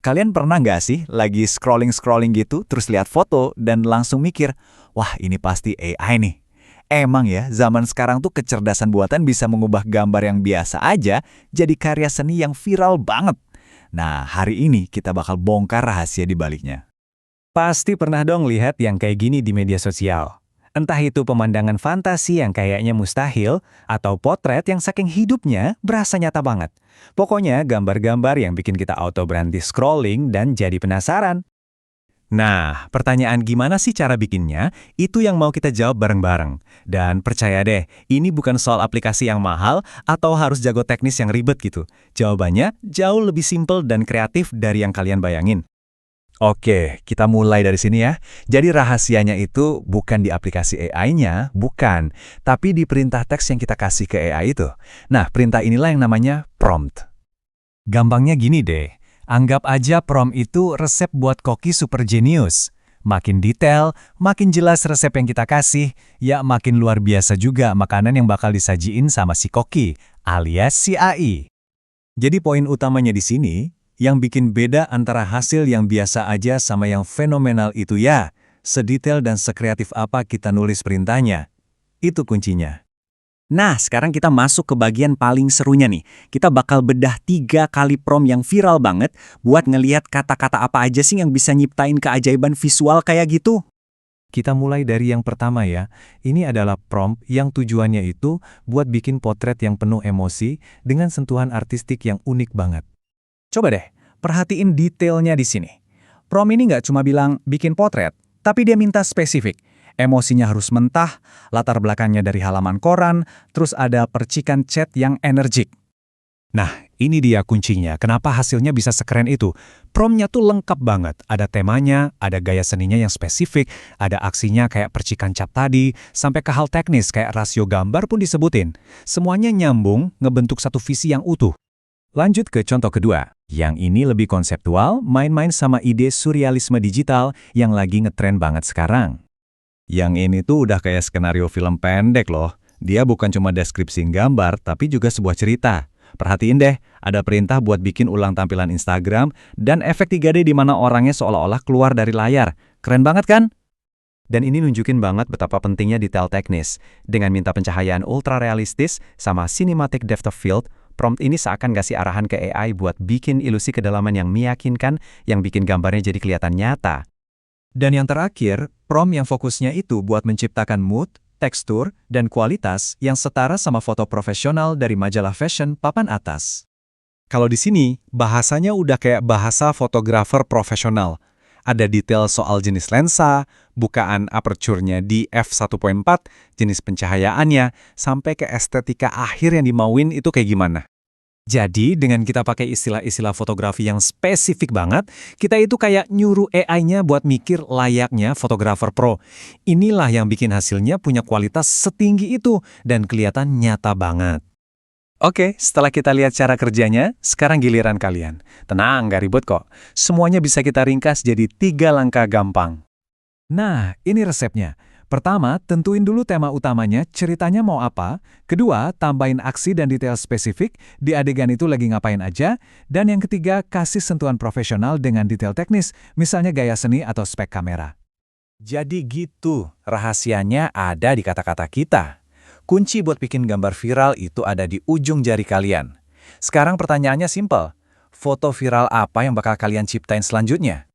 Kalian pernah nggak sih lagi scrolling-scrolling gitu, terus lihat foto dan langsung mikir, wah ini pasti AI nih. Emang ya, zaman sekarang tuh kecerdasan buatan bisa mengubah gambar yang biasa aja jadi karya seni yang viral banget. Nah, hari ini kita bakal bongkar rahasia di baliknya. Pasti pernah dong lihat yang kayak gini di media sosial. Entah itu pemandangan fantasi yang kayaknya mustahil, atau potret yang saking hidupnya berasa nyata banget. Pokoknya gambar-gambar yang bikin kita auto berhenti scrolling dan jadi penasaran. Nah, pertanyaan gimana sih cara bikinnya, itu yang mau kita jawab bareng-bareng. Dan percaya deh, ini bukan soal aplikasi yang mahal atau harus jago teknis yang ribet gitu. Jawabannya jauh lebih simpel dan kreatif dari yang kalian bayangin. Oke, kita mulai dari sini ya. Jadi rahasianya itu bukan di aplikasi AI-nya, bukan. Tapi di perintah teks yang kita kasih ke AI itu. Nah, perintah inilah yang namanya prompt. Gampangnya gini deh, anggap aja prompt itu resep buat koki super jenius. Makin detail, makin jelas resep yang kita kasih, ya makin luar biasa juga makanan yang bakal disajiin sama si koki, alias si AI. Jadi poin utamanya di sini, yang bikin beda antara hasil yang biasa aja sama yang fenomenal itu ya, sedetail dan sekreatif apa kita nulis perintahnya. Itu kuncinya. Nah, sekarang kita masuk ke bagian paling serunya nih. Kita bakal bedah 3 kali prompt yang viral banget buat ngeliat kata-kata apa aja sih yang bisa nyiptain keajaiban visual kayak gitu. Kita mulai dari yang pertama ya. Ini adalah prompt yang tujuannya itu buat bikin potret yang penuh emosi dengan sentuhan artistik yang unik banget. Coba deh, perhatiin detailnya di sini. Prompt ini nggak cuma bilang bikin potret, tapi dia minta spesifik. Emosinya harus mentah, latar belakangnya dari halaman koran, terus ada percikan cat yang energik. Nah, ini dia kuncinya. Kenapa hasilnya bisa sekeren itu? Promptnya tuh lengkap banget. Ada temanya, ada gaya seninya yang spesifik, ada aksinya kayak percikan cat tadi, sampai ke hal teknis kayak rasio gambar pun disebutin. Semuanya nyambung, ngebentuk satu visi yang utuh. Lanjut ke contoh kedua. Yang ini lebih konseptual, main-main sama ide surrealisme digital yang lagi ngetren banget sekarang. Yang ini tuh udah kayak skenario film pendek loh. Dia bukan cuma deskripsi gambar, tapi juga sebuah cerita. Perhatiin deh, ada perintah buat bikin ulang tampilan Instagram dan efek 3D di mana orangnya seolah-olah keluar dari layar. Keren banget kan? Dan ini nunjukin banget betapa pentingnya detail teknis. Dengan minta pencahayaan ultra realistis sama cinematic depth of field, prompt ini seakan kasih arahan ke AI buat bikin ilusi kedalaman yang meyakinkan, yang bikin gambarnya jadi kelihatan nyata. Dan yang terakhir, prompt yang fokusnya itu buat menciptakan mood, tekstur, dan kualitas yang setara sama foto profesional dari majalah fashion papan atas. Kalau di sini, bahasanya udah kayak bahasa fotografer profesional. Ada detail soal jenis lensa, bukaan aperture-nya di f1.4, jenis pencahayaannya, sampai ke estetika akhir yang dimauin itu kayak gimana. Jadi, dengan kita pakai istilah-istilah fotografi yang spesifik banget, kita itu kayak nyuruh AI-nya buat mikir layaknya fotografer pro. Inilah yang bikin hasilnya punya kualitas setinggi itu dan kelihatan nyata banget. Oke, setelah kita lihat cara kerjanya, sekarang giliran kalian. Tenang, nggak ribet kok. Semuanya bisa kita ringkas jadi 3 langkah gampang. Nah, ini resepnya. Pertama, tentuin dulu tema utamanya, ceritanya mau apa. Kedua, tambahin aksi dan detail spesifik, di adegan itu lagi ngapain aja. Dan yang ketiga, kasih sentuhan profesional dengan detail teknis, misalnya gaya seni atau spek kamera. Jadi gitu, rahasianya ada di kata-kata kita. Kunci buat bikin gambar viral itu ada di ujung jari kalian. Sekarang pertanyaannya simpel. Foto viral apa yang bakal kalian ciptain selanjutnya?